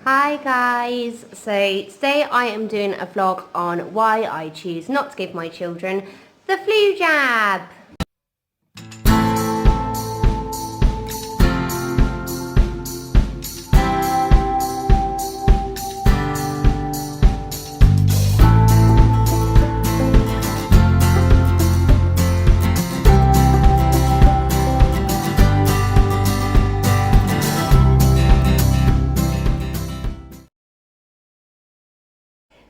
Hi guys, so today I am doing a vlog on why I choose not to give my children the flu jab.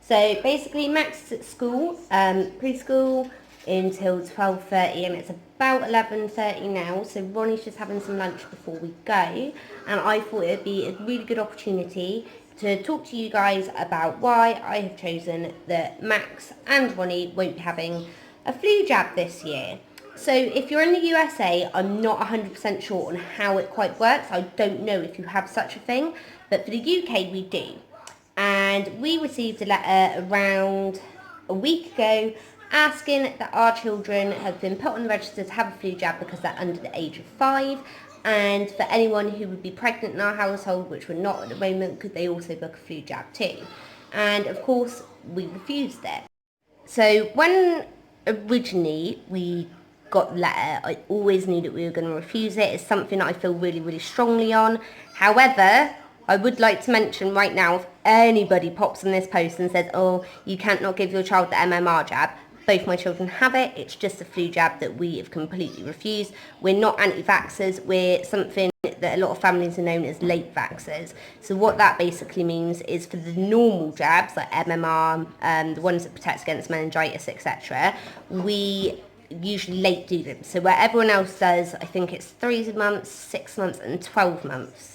So basically Max is at school, preschool until 12:30 and it's about 11:30 now, so Ronnie's just having some lunch before we go, and I thought it would be a really good opportunity to talk to you guys about why I have chosen that Max and Ronnie won't be having a flu jab this year. So if you're in the USA, I'm not 100% sure on how it quite works. I don't know if you have such a thing, but for the UK we do. And we received a letter around a week ago asking that our children have been put on the register to have a flu jab because they're under the age of 5, and for anyone who would be pregnant in our household, which we're not at the moment, could they also book a flu jab too. And of course we refused it. So when originally we got the letter, I always knew that we were going to refuse it. It's something that I feel really strongly on. However, I would like to mention right now, if anybody pops on this post and says, oh, you can't not give your child the MMR jab, both my children have it. It's just a flu jab that we have completely refused. We're not anti-vaxxers. We're something that a lot of families are known as late vaxxers. So what that basically means is for the normal jabs, like MMR, the ones that protect against meningitis, etc., we usually late do them. So where everyone else does, I think it's 3 months, 6 months and 12 months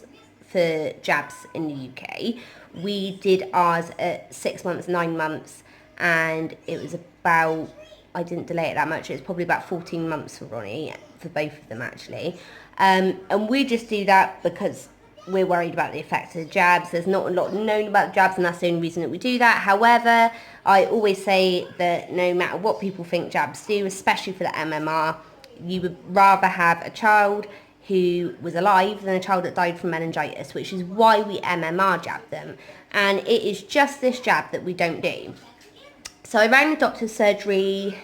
for jabs in the UK. We did ours at 6 months, 9 months, and it was about, I didn't delay it that much, it was probably about 14 months for Ronnie, for both of them actually. And we just do that because we're worried about the effects of the jabs. There's not a lot known about jabs, and that's the only reason that we do that. However, I always say that no matter what people think jabs do, especially for the MMR, you would rather have a child who was alive than a child that died from meningitis, which is why we MMR jab them. And it is just this jab that we don't do. So I rang the doctor's surgery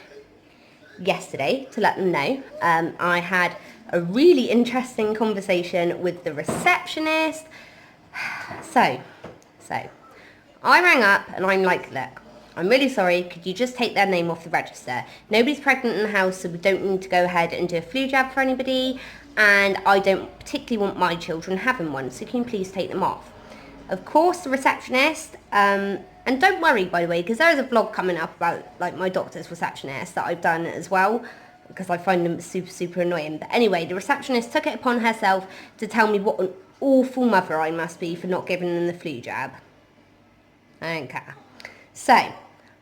yesterday to let them know. I had a really interesting conversation with the receptionist. So I rang up and I'm like, look, I'm really sorry, could you just take their name off the register? Nobody's pregnant in the house, so we don't need to go ahead and do a flu jab for anybody, and I don't particularly want my children having one, so can you please take them off? Of course, the receptionist, and don't worry by the way, because there is a vlog coming up about like my doctor's receptionist that I've done as well, because I find them super annoying. But anyway, the receptionist took it upon herself to tell me what an awful mother I must be for not giving them the flu jab. I don't care. So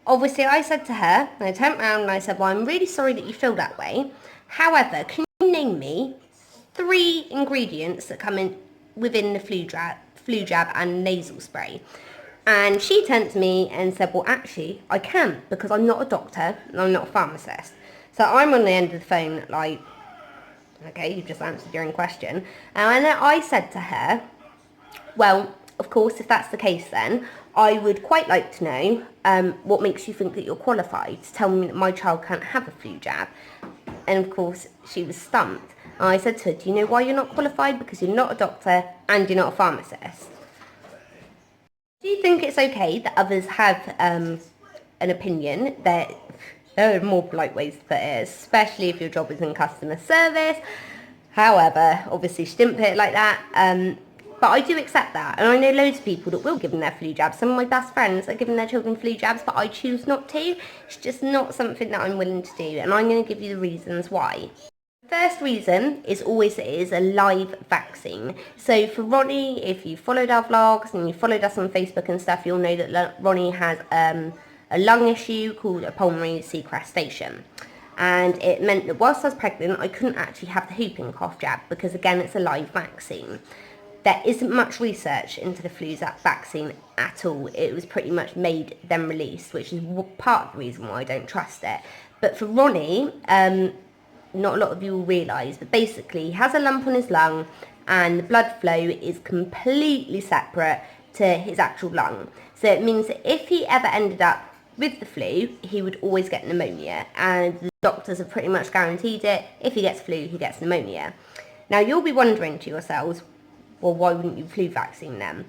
obviously I said to her, and I turned around and I said, well, I'm really sorry that you feel that way. However, can you name me 3 ingredients that come in within the flu jab and nasal spray? And she turned to me and said, well, actually, I can, because I'm not a doctor and I'm not a pharmacist. So I'm on the end of the phone like, okay, you've just answered your own question. And then I said to her, well, of course, if that's the case then, I would quite like to know what makes you think that you're qualified to tell me that my child can't have a flu jab. And of course, she was stumped. And I said to her, do you know why you're not qualified? Because you're not a doctor and you're not a pharmacist. Do you think it's okay that others have an opinion? There are more polite ways to put it, especially if your job is in customer service. However, obviously she didn't put it like that. But I do accept that, and I know loads of people that will give them their flu jabs. Some of my best friends are giving their children flu jabs, but I choose not to. It's just not something that I'm willing to do, and I'm going to give you the reasons why. The first reason is always it is a live vaccine. So for Ronnie, if you followed our vlogs and you followed us on Facebook and stuff, you'll know that Ronnie has a lung issue called a pulmonary sequestration. And it meant that whilst I was pregnant, I couldn't actually have the whooping cough jab because, again, it's a live vaccine. There isn't much research into the flu vaccine at all. It was pretty much made then released, which is part of the reason why I don't trust it. But for Ronnie, not a lot of you will realise, but basically he has a lump on his lung and the blood flow is completely separate to his actual lung. So it means that if he ever ended up with the flu, he would always get pneumonia, and the doctors have pretty much guaranteed it. If he gets flu, he gets pneumonia. Now you'll be wondering to yourselves, well, why wouldn't you flu vaccine them?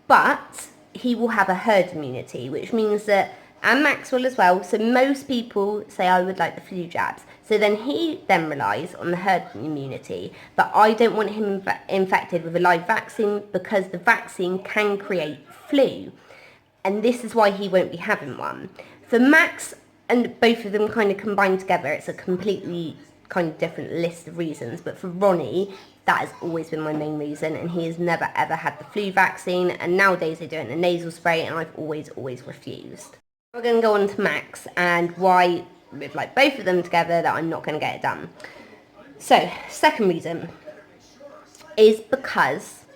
But he will have a herd immunity, which means that, and Max will as well, so most people say I would like the flu jabs. So then he then relies on the herd immunity, but I don't want him infected with a live vaccine because the vaccine can create flu. And this is why he won't be having one. For Max, and both of them kind of combined together, it's a completely kind of different list of reasons, but for Ronnie, that has always been my main reason, and he has never ever had the flu vaccine, and nowadays they do it in a nasal spray, and I've always refused. We're going to go on to Max, and why, with like both of them together, that I'm not going to get it done. So, second reason is because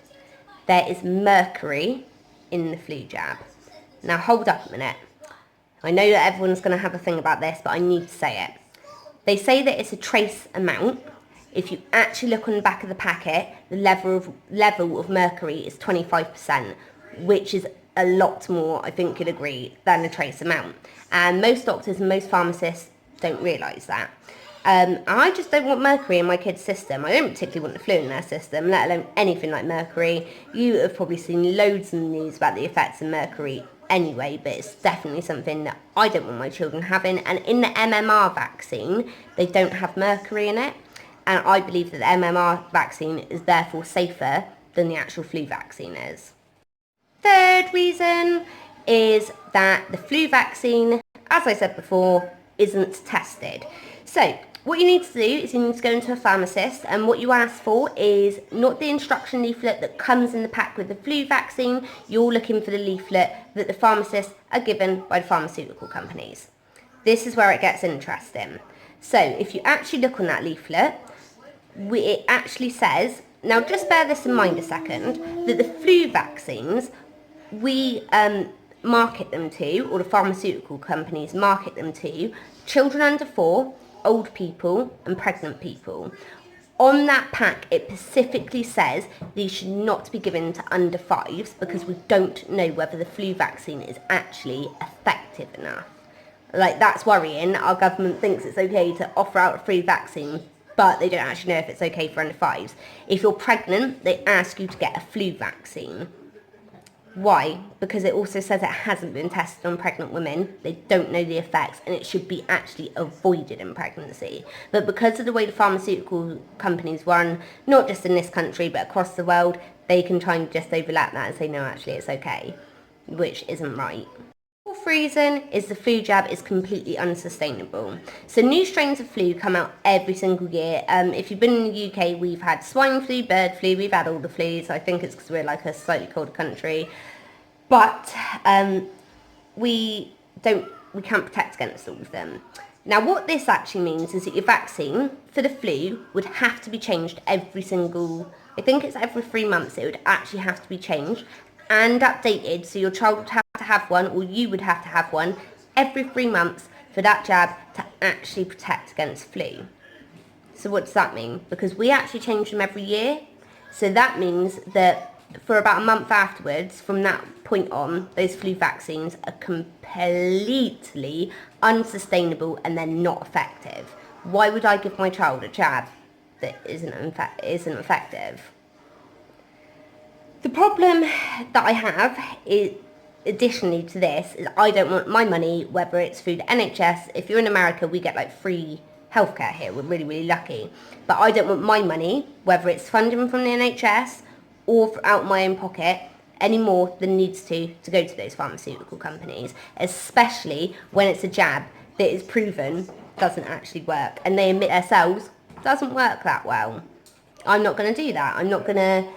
there is mercury in the flu jab. Now hold up a minute. I know that everyone's going to have a thing about this, but I need to say it. They say that it's a trace amount. If you actually look on the back of the packet, the level of mercury is 25%, which is a lot more, I think you'd agree, than a trace amount. And most doctors and most pharmacists don't realise that. I just don't want mercury in my kids' system. I don't particularly want the flu in their system, let alone anything like mercury. You have probably seen loads in the news about the effects of mercury anyway, but it's definitely something that I don't want my children having. And in the MMR vaccine, they don't have mercury in it. And I believe that the MMR vaccine is therefore safer than the actual flu vaccine is. Third reason is that the flu vaccine, as I said before, isn't tested. So what you need to do is you need to go into a pharmacist, and what you ask for is not the instruction leaflet that comes in the pack with the flu vaccine. You're looking for the leaflet that the pharmacists are given by the pharmaceutical companies. This is where it gets interesting. So if you actually look on that leaflet, it actually says, now just bear this in mind a second, that the flu vaccines, we market them to, or the pharmaceutical companies market them to, children under 4, old people and pregnant people. On that pack, it specifically says these should not be given to under 5s because we don't know whether the flu vaccine is actually effective enough. Like, that's worrying. Our government thinks it's okay to offer out a flu vaccine, but they don't actually know if it's okay for under 5s. If you're pregnant, they ask you to get a flu vaccine. Why? Because it also says it hasn't been tested on pregnant women. They don't know the effects, and it should be actually avoided in pregnancy. But because of the way the pharmaceutical companies run, not just in this country but across the world, they can try and just overlap that and say, no, actually it's okay, which isn't right. Fourth reason is the flu jab is completely unsustainable. So new strains of flu come out every single year. If you've been in the UK, we've had swine flu, bird flu, we've had all the flus. I think it's because we're like a slightly colder country. But we can't protect against all of them. Now what this actually means is that your vaccine for the flu would have to be changed every 3 months. It would actually have to be changed and updated, so your child would have to have one, or you would have to have one every 3 months for that jab to actually protect against flu. So what does that mean? Because we actually change them every year, so that means that for about a month afterwards, from that point on, those flu vaccines are completely unsustainable and they're not effective. Why would I give my child a jab that isn't effective? The problem that I have is, additionally to this, is I don't want my money, whether it's through the NHS. If you're in America, we get like free healthcare here. We're really, really lucky. But I don't want my money, whether it's funding from the NHS or out my own pocket, any more than needs to go to those pharmaceutical companies, especially when it's a jab that is proven doesn't actually work, and they admit themselves doesn't work that well. I'm not going to do that. I'm not going to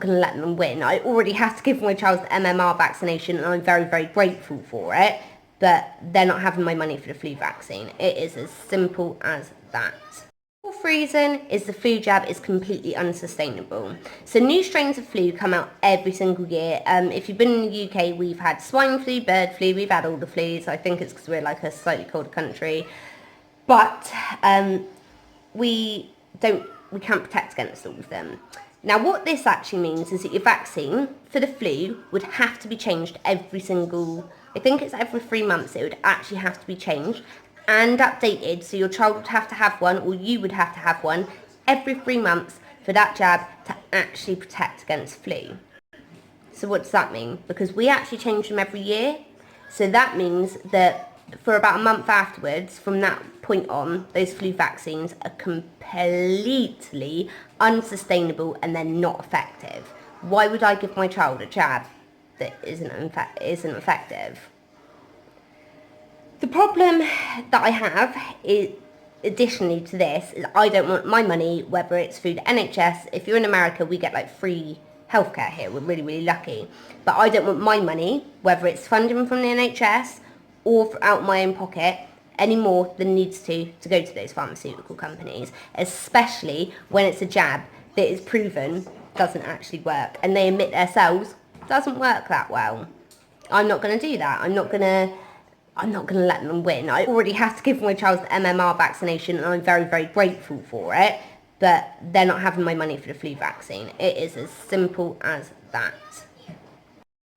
let them win. I already have to give my child the MMR vaccination, and I'm very, very grateful for it, but they're not having my money for the flu vaccine. It is as simple as that. Fourth reason is the flu jab is completely unsustainable. So new strains of flu come out every single year. If you've been in the UK, we've had swine flu, bird flu, we've had all the flus. I think it's because we're like a slightly colder country. But we can't protect against all of them. Now what this actually means is that your vaccine for the flu would have to be changed every 3 months it would actually have to be changed and updated, so your child would have to have one, or you would have to have one every 3 months for that jab to actually protect against flu. So what does that mean? Because we actually change them every year, so that means that for about a month afterwards, from that point on, those flu vaccines are completely unsustainable and they're not effective. Why would I give my child a jab that isn't effective? The problem that I have is, additionally to this, is I don't want my money, whether it's through the NHS. If you're in America, we get like free healthcare here. We're really, really lucky. But I don't want my money, whether it's funding from the NHS or out my own pocket, any more than needs to go to those pharmaceutical companies, especially when it's a jab that is proven doesn't actually work, and they admit themselves doesn't work that well. I'm not going to do that. I'm not going to let them win. I already have to give my child the MMR vaccination, and I'm very, very grateful for it, but they're not having my money for the flu vaccine. It is as simple as that.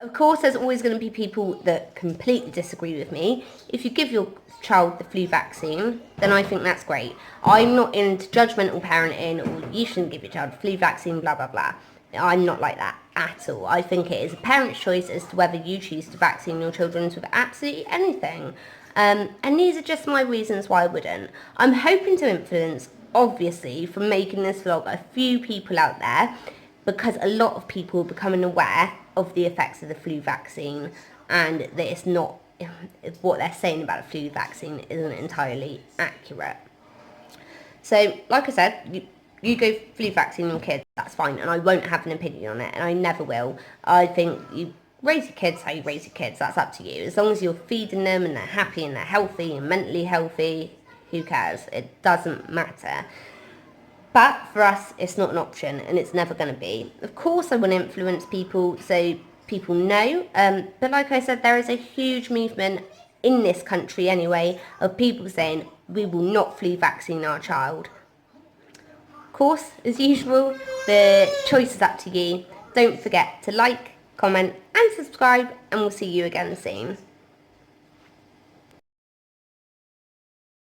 Of course, there's always going to be people that completely disagree with me. If you give your child the flu vaccine, then I think that's great. I'm not into judgmental parenting, or you shouldn't give your child the flu vaccine, blah, blah, blah. I'm not like that at all. I think it is a parent's choice as to whether you choose to vaccine your children with absolutely anything. And these are just my reasons why I wouldn't. I'm hoping to influence, obviously, from making this vlog, a few people out there, because a lot of people are becoming aware of the effects of the flu vaccine, and that it's not, what they're saying about the flu vaccine isn't entirely accurate. So, like I said, you go flu vaccine on kids, that's fine, and I won't have an opinion on it, and I never will. I think you raise your kids how you raise your kids, that's up to you. As long as you're feeding them and they're happy and they're healthy and mentally healthy, who cares? It doesn't matter. But for us, it's not an option, and it's never going to be. Of course I want to influence people so people know, but like I said, there is a huge movement in this country anyway of people saying we will not flu vaccine our child. Of course, as usual, the choice is up to you. Don't forget to like, comment and subscribe, and we'll see you again soon.